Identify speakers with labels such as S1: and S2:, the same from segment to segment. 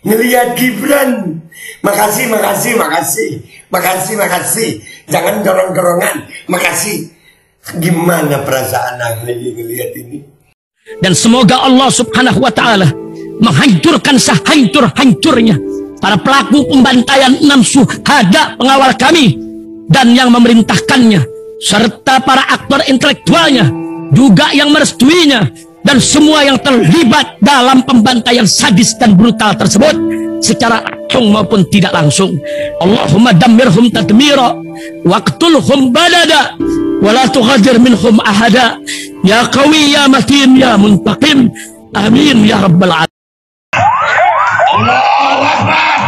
S1: ngelihat Gibran. Makasih. Jangan dorong-dorongan. Makasih. Gimana perasaan Ahli ngelihat ini?
S2: Dan semoga Allah Subhanahu wa ta'ala menghancurkan sehancur-hancurnya para pelaku pembantaian 6 syuhada pengawal kami dan yang memerintahkannya, serta para aktor intelektualnya juga yang merestuinya, dan semua yang terlibat dalam pembantaian sadis dan brutal tersebut secara langsung maupun tidak langsung. Allahumma dammirhum tadmira waqtulhum balada wala tughadir minhum ahada ya qawi ya matin ya muntaqim amin ya rabbal alamin.
S1: Allahu Akbar.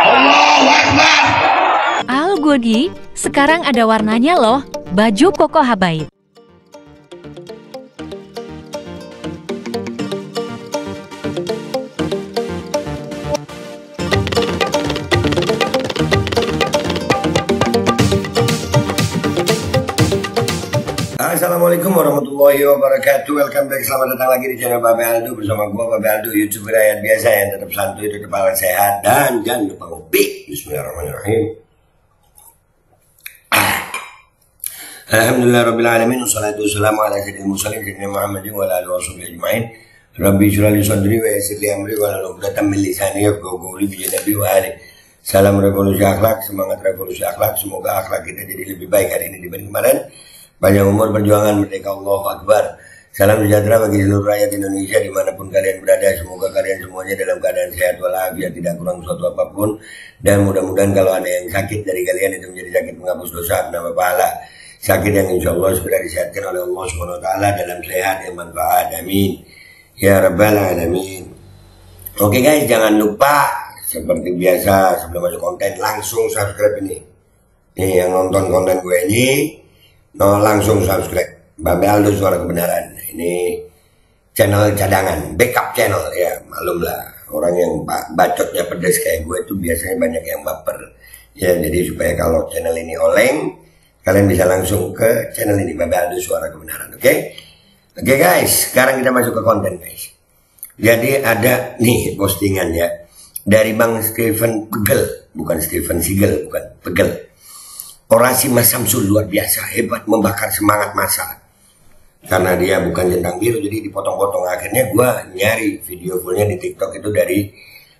S1: Allahu Akbar.
S3: Al Godi, sekarang ada warnanya loh, baju koko habaib.
S1: Assalamualaikum warahmatullahi wabarakatuh. Welcome back, selamat datang lagi di channel Babe Aldo bersama gua Babe Aldo, YouTuber rakyat biasa yang tetap santuy, tetap paling sehat, dan jangan lupa ngopi. Bismillahirrahmanirrahim. Alhamdulillah rabbil alamin, wassalatu wassalamu ala sayyidil mursalin sayyidina Muhammadin wa ala alihi washabihi ajmain. Rabbi shrah li sadri wa yassir li amri wa hlul 'uqdatam min lisani yafqahu qawli bi nabi wa ali. Salam revolusi akhlak, semangat revolusi akhlak. Semoga akhlak kita jadi lebih baik hari ini dibanding kemarin. Panjang umur, perjuangan, merdeka, Allahu Akbar. Salam sejahtera bagi seluruh rakyat Indonesia dimanapun kalian berada. Semoga kalian semuanya dalam keadaan sehat walafiat, tidak kurang suatu apapun. Dan mudah-mudahan kalau ada yang sakit dari kalian itu menjadi sakit menghapus dosa, menambah pahala. Sakit yang insya Allah segera disehatkan oleh Allah SWT dalam sehat yang manfaat. Amin ya rabbal alamin. Oke guys, jangan lupa seperti biasa sebelum masuk konten langsung subscribe ini. Nih yang nonton konten gue ini, langsung subscribe Babe Aldo Suara Kebenaran. Ini channel cadangan, backup channel ya, malum lah orang yang bacotnya pedes kayak gue itu biasanya banyak yang baper ya. Jadi supaya kalau channel ini oleng, kalian bisa langsung ke channel ini Babe Aldo Suara Kebenaran. Oke guys, sekarang kita masuk ke konten guys. Jadi ada nih postingan ya dari Bang Steven Pegel, bukan Steven Seagal, bukan, Pegel. Orasi Mas Samsul luar biasa, hebat, membakar semangat massa. Karena dia bukan centang biru, jadi dipotong-potong. Akhirnya gue nyari video fullnya di TikTok itu dari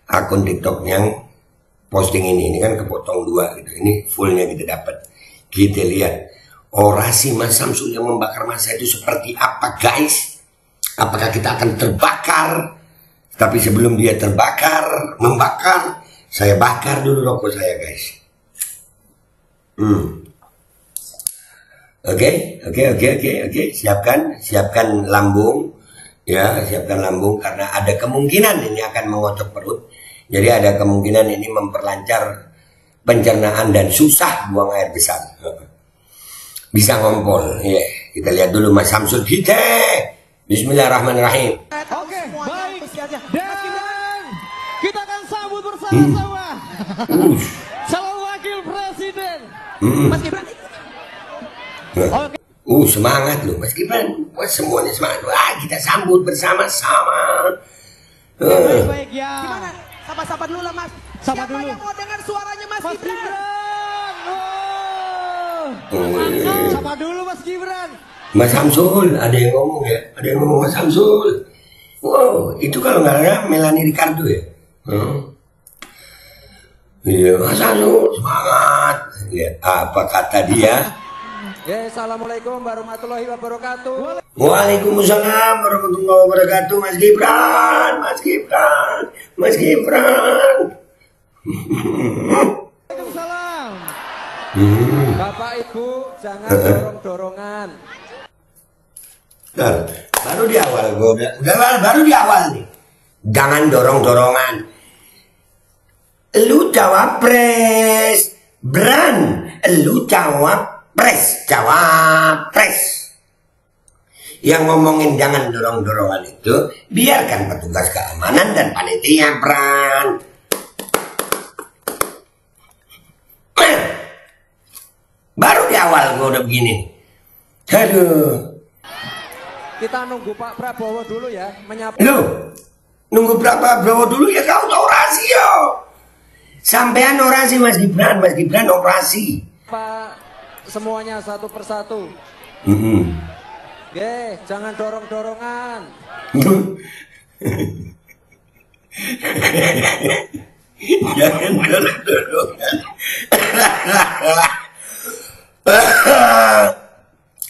S1: akun TikTok yang posting ini. Ini kan kepotong dua gitu. Ini fullnya kita dapat. Kita lihat orasi Mas Samsul yang membakar massa itu seperti apa guys. Apakah kita akan terbakar? Tapi sebelum dia terbakar, membakar, saya bakar dulu rokok saya guys. Oke. Siapkan lambung ya, siapkan lambung karena ada kemungkinan ini akan mengocok perut. Jadi ada kemungkinan ini memperlancar pencernaan dan susah buang air besar. Bisa ngompol. Ya, kita lihat dulu Mas Samsul kita. Bismillahirrahmanirrahim.
S4: Oke, baik. Dan kita akan sambut bersama-sama. Calon Wakil Presiden Mas Gibran.
S1: Semangat loh Mas Gibran. Wah, semuanya semangat. Wah, kita sambut bersama-sama.
S4: Baik ya.
S5: Gimana? Sapa-sapa dulu lah Mas.
S4: Sapa
S5: Siapa
S4: dulu
S5: yang mau dengar suaranya Mas Gibran?
S4: Sapa dulu Mas Gibran.
S1: Mas Samsul, ada yang ngomong ya. Ada yang ngomong Mas Samsul. Wow, itu kalau nggak ada Melanie Ricardo ya. Iya, Mas Samsul, semangat. Lihat apa kata dia.
S4: Ya, assalamualaikum warahmatullahi wabarakatuh.
S1: Waalaikumsalam warahmatullahi wabarakatuh. Mas Gibran.
S4: Waalaikumsalam. Bapak Ibu jangan dorong-dorongan.
S1: Baru di awal baru di awal nih. Jangan dorong-dorongan. Lu cawapres, Bran. Lu cawapres. Yang ngomongin jangan dorong-dorongan itu biarkan petugas keamanan dan panitia, Bran. Baru di awal gue udah begini. Aduh.
S4: Kita nunggu Pak Prabowo dulu ya, menyapa.
S1: Lu nunggu Prabowo dulu ya, kau tahu orasi Sampean orasi Mas Gibran operasi.
S4: Pak, semuanya satu persatu. Jangan dorong-dorongan.
S1: Jangan dorong-dorongan.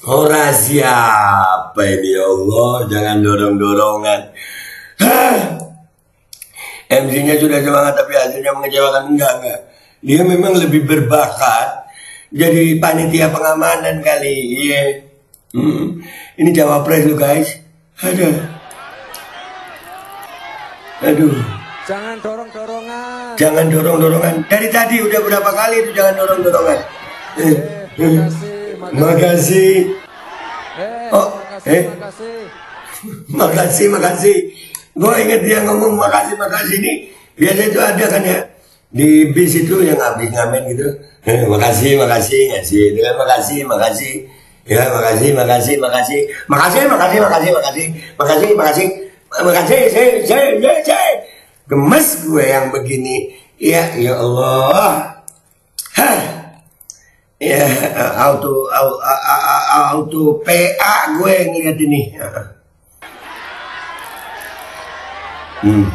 S1: Orasi apa ini ya Allah? Jangan dorong-dorongan. MC-nya sudah semangat tapi hasilnya mengecewakan. Enggak. Dia memang lebih berbakat jadi panitia pengamanan kali. Iya. Ini cawapres lu guys. Aduh.
S4: Jangan dorong-dorongan.
S1: Jangan dorong-dorongan. Dari tadi udah berapa kali itu jangan dorong-dorongan. Makasih. Makasih. Gue inget dia ngomong makasih nih. Biasa itu ada kan ya di bis itu yang habis ngamen gitu. Makasih ngasih. Dengan makasih. Ya makasih. Gemes gue yang begini. Ya Allah. Ya auto PA gue ngeliat ini.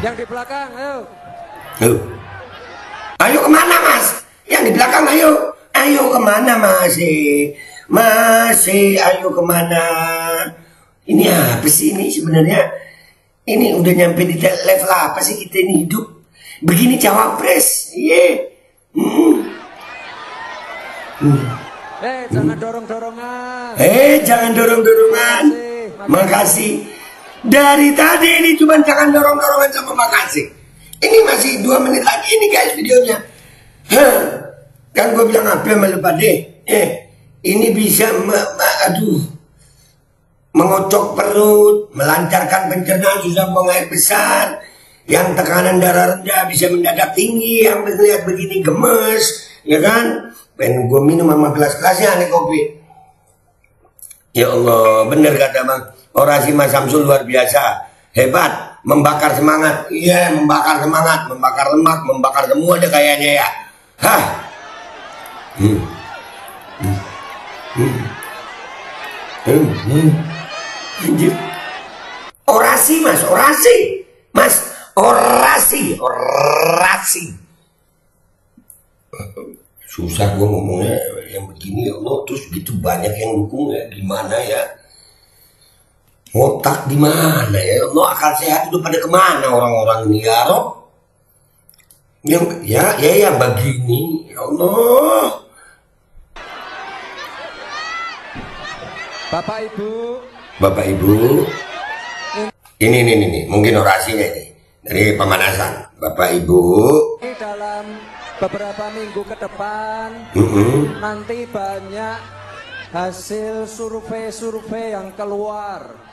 S4: Yang di belakang, ayo.
S1: Ayo kemana Mas? Yang di belakang ayo. Ayo kemana masih? Ayo kemana? Ini apa sih ini sebenarnya? Ini udah nyampe di level apa sih kita ini hidup? Begini cawapres.
S4: Jangan dorong-dorongan.
S1: Jangan dorong-dorongan. Makasih. Dari tadi ini cuma jangan dorong-dorongan sama makasih. Ini masih 2 menit lagi ini guys videonya. Kan gue bilang apa sama lu pade? Ini bisa mengocok perut, melancarkan pencernaan susah buang air besar, yang tekanan darah rendah bisa mendadak tinggi, yang melihat begini gemes, ya kan? Pengen gue minum sama gelas-gelasnya nih kopi. Ya Allah, bener kata Bang. Orasi Mas Samsul luar biasa, hebat, membakar semangat. Iya, membakar semangat, membakar lemak, membakar semua deh kayaknya ya. Anjir. Orasi Mas, orasi. Susah gue ngomongnya yang begini ya Allah, terus gitu banyak yang dukung ya, gimana ya? Otak di mana ya Allah, akal sehat itu pada kemana orang-orang ini ya Rob? Yang begini ya Allah. Bapak Ibu, ini mungkin orasinya ini dari pemanasan. Bapak Ibu,
S4: dalam beberapa minggu ke depan nanti banyak hasil survei yang keluar.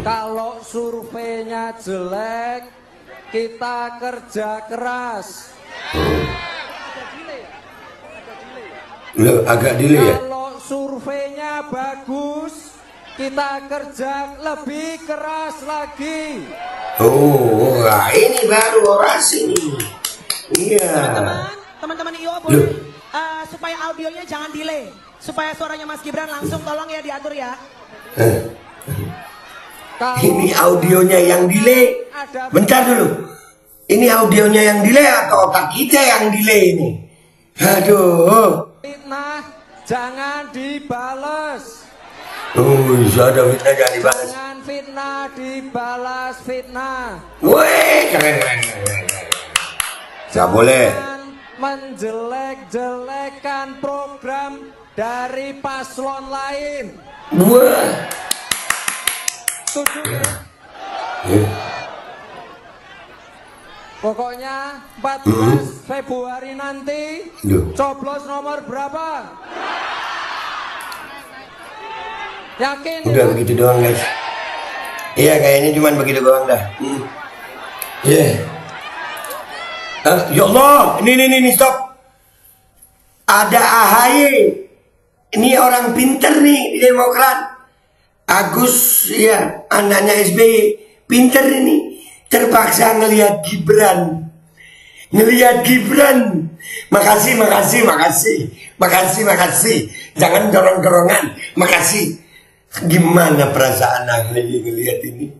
S4: Kalau surveinya jelek, kita kerja keras.
S1: Agak delay ya?
S4: Kalau surveinya bagus, kita kerja lebih keras lagi.
S1: Nah ini baru orasi nih. Iya.
S5: Teman-teman IO boleh supaya audionya jangan delay, supaya suaranya Mas Gibran langsung tolong ya diatur ya.
S1: Ini audionya yang delay. Bentar dulu. Ini audionya yang delay atau otak kita yang delay ini? Aduh.
S4: Fitnah jangan dibales.
S1: Ada fitnah jangan dibalas.
S4: Jangan fitnah dibalas fitnah.
S1: Wih, keren. Gak boleh
S4: menjelek-jelekan program dari paslon lain.
S1: Wah.
S4: Pokoknya 14 Februari nanti coblos nomor berapa? Yakin?
S1: Udah begitu doang guys. Iya kayaknya cuma begitu doang dah. Ya Allah, ini stop. Ada AHY. Ini orang pinter nih di Demokrat. Agus ya, anaknya SBY, pinter ini, terpaksa ngelihat Gibran. ngelihat Gibran. Makasih. Jangan dorong-dorongan. Makasih. Gimana perasaan Ahy ngelihat ini?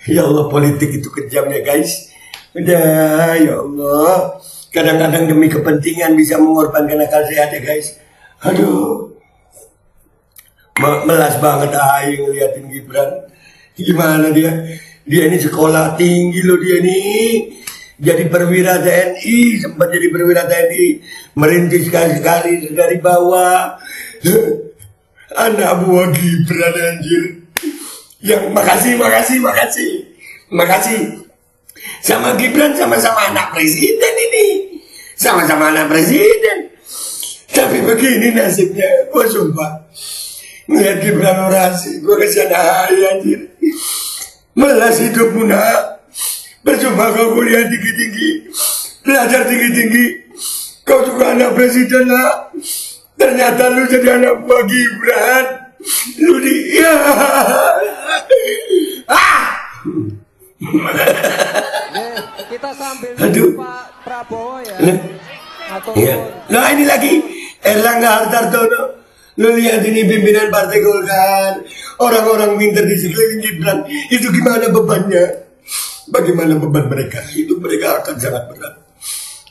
S1: Ya Allah, politik itu kejam ya guys. Udah, ya Allah. Kadang-kadang demi kepentingan bisa mengorbankan akal sehat ya guys. Aduh. Melas banget Ahy ngeliatin Gibran. Gimana dia? Dia ini sekolah tinggi loh dia nih. Jadi perwira TNI, sempat jadi perwira TNI. Merintis sekali-sekali dari bawah. Anak buah Gibran anjir. Yang makasih. Sama Gibran sama-sama anak presiden ini. Sama-sama anak presiden. Tapi begini nasibnya. Gue sumpah. Ngeliat Gibran orasi. Gue kesian Ahy anjir. Melas hidupmu nak. Percuma kau kuliah tinggi-tinggi. Belajar tinggi-tinggi. Kau juga anak presiden nak. Ternyata lu jadi anak buah Gibran. Lu dia.
S4: Kita sambil nunggu Pak Prabowo ya.
S1: Iya. Nah ini lagi Erlangga Hartarto. Lu lihat ini pimpinan Partai Golkar. Orang-orang pintar di sekeliling Gibran. Itu gimana bebannya? Bagaimana beban mereka? Itu mereka akan sangat berat.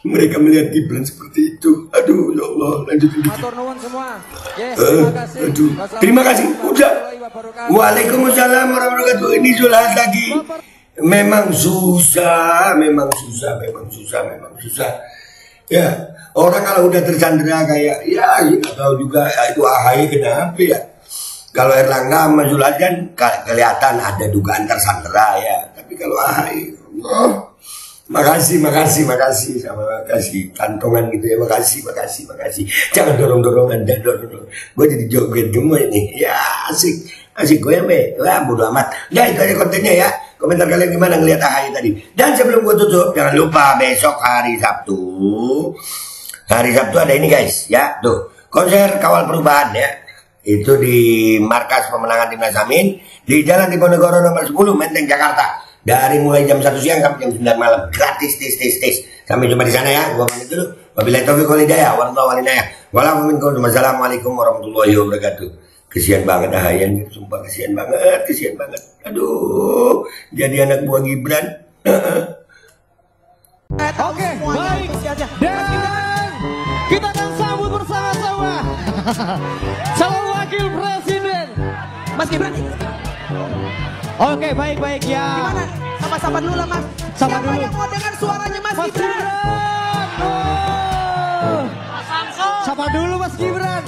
S1: Mereka melihat Gibran seperti itu. Aduh ya Allah. Lanjutin dikit.
S4: Matur nuwun semua. Yes, terima kasih.
S1: Terima kasih. Udah. Waalaikumsalam warahmatullahi wabarakatuh. Ini Zulhas lagi. Memang susah. Ya, orang kalau udah tersandera kayak ya nggak tahu juga ya, itu Ahy kenapa ya. Kalau Erlangga sama Zulhas kan kelihatan ada dugaan tersandera ya. Tapi kalau Ahy, makasih sama kasih kantongan gitu ya. Makasih. Jangan dorong-dorongan dan dorong. Gue jadi joget gemoy nih. Ya asik gue be. Wah bodo amat. Ya itu aja kontennya ya. Komentar kalian gimana ngelihat Ahy tadi. Dan sebelum gue tutup, jangan lupa besok hari Sabtu. Hari Sabtu ada ini guys, ya tuh konser Kawal Perubahan ya. Itu di markas pemenangan Timnas Amin di Jalan Diponegoro nomor 10 Menteng Jakarta. Dari mulai jam 1 siang sampai jam 9 malam gratis tis. Sampai jumpa di sana ya. Gua pamit dulu. Wabillahi taufiq wal hidayah. Wassalamualaikum warahmatullahi wabarakatuh. Kesian banget Ahy, sumpah kesian banget. Aduh, jadi anak buah Gibran.
S6: Oke, baik. Dan kita akan sambut bersama-sama calon wakil presiden
S5: Mas Gibran.
S6: Oke, baik ya.
S5: Gimana? Sapa-sapa dulu lah Mas.
S6: Sapa
S5: Siapa
S6: dulu.
S5: yang mau dengar suaranya Mas Gibran?
S6: Sapa dulu Mas Gibran.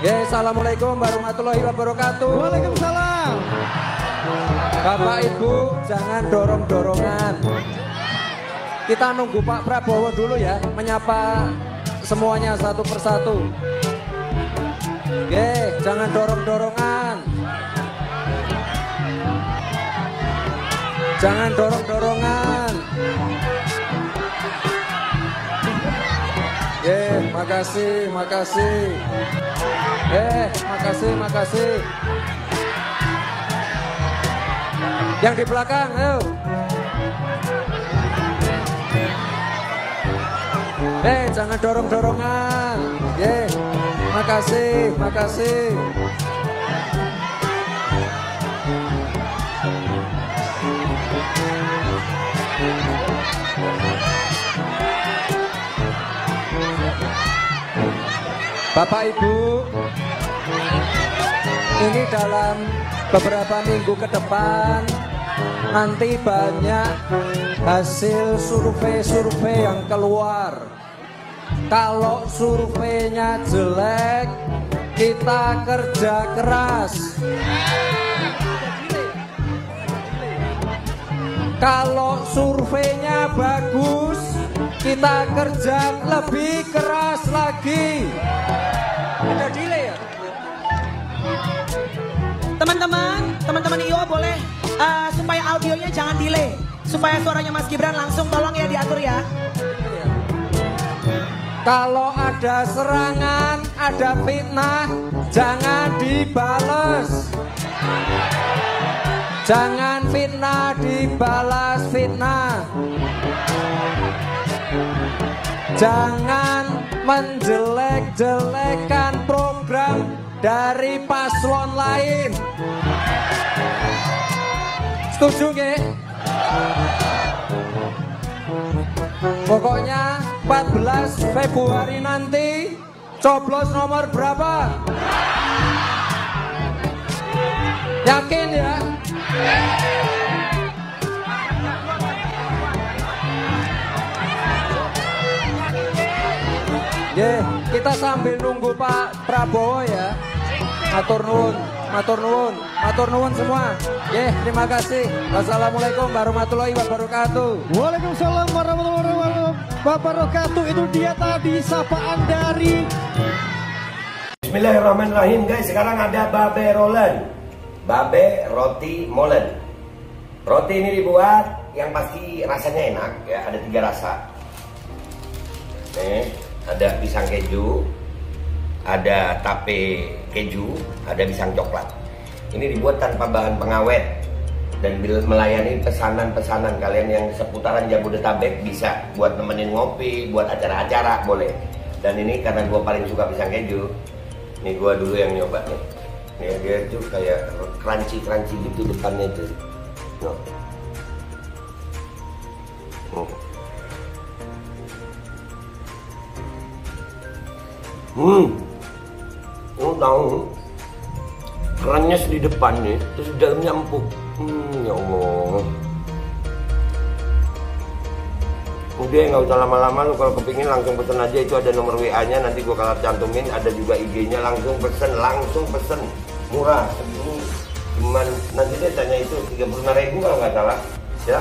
S4: Ya, assalamualaikum warahmatullahi wabarakatuh.
S6: Waalaikumsalam.
S4: Bapak Ibu jangan dorong-dorongan. Kita nunggu Pak Prabowo dulu ya, menyapa semuanya satu persatu. Oke, jangan dorong-dorongan. Jangan dorong-dorongan. Makasih. Makasih. Yang di belakang, ayo. Jangan dorong-dorongan. Makasih. Bapak Ibu, ini dalam beberapa minggu ke depan nanti banyak hasil survei yang keluar. Kalau surveinya jelek, kita kerja keras. Kalau surveinya bagus, kita kerja lebih keras lagi. Ada delay ya?
S5: Teman-teman IO boleh supaya audionya jangan delay. Supaya suaranya Mas Gibran langsung tolong ya diatur ya.
S4: Kalau ada serangan, ada fitnah, jangan dibales. Jangan fitnah dibalas fitnah. Jangan menjelek-jelekan program dari paslon lain. Setuju nggih? Pokoknya 14 Februari nanti coblos nomor berapa? Yakin ya? Kita sambil nunggu Pak Prabowo ya. Matur nuwun, matur nuwun, matur nuwun semua. Terima kasih. Wassalamualaikum warahmatullahi wabarakatuh.
S6: Waalaikumsalam warahmatullahi wabarakatuh. Itu dia tadi sapaan dari
S1: Bismillahirrahmanirrahim guys. Sekarang ada babe rolen, babe roti molen. Roti ini dibuat yang pasti rasanya enak ya. Ada 3 rasa. Ada pisang keju, ada tape keju, ada pisang coklat. Ini dibuat tanpa bahan pengawet dan melayani pesanan-pesanan kalian yang seputaran Jabodetabek, bisa buat nemenin ngopi, buat acara-acara boleh. Dan ini karena gue paling suka pisang keju, ini gue dulu yang nyoba nih. Nih dia tuh kayak crunchy gitu depannya tuh. Tahu kerannya di depan nih, terus di dalamnya empuk. Ya Allah. Udah nggak usah lama-lama, lu kalau kepingin langsung pesen aja, itu ada nomor WA-nya, nanti gua kalau cantumin, ada juga IG-nya, langsung pesen, murah. Cuman nanti dia tanya itu 35.000 kalau nggak salah, ya.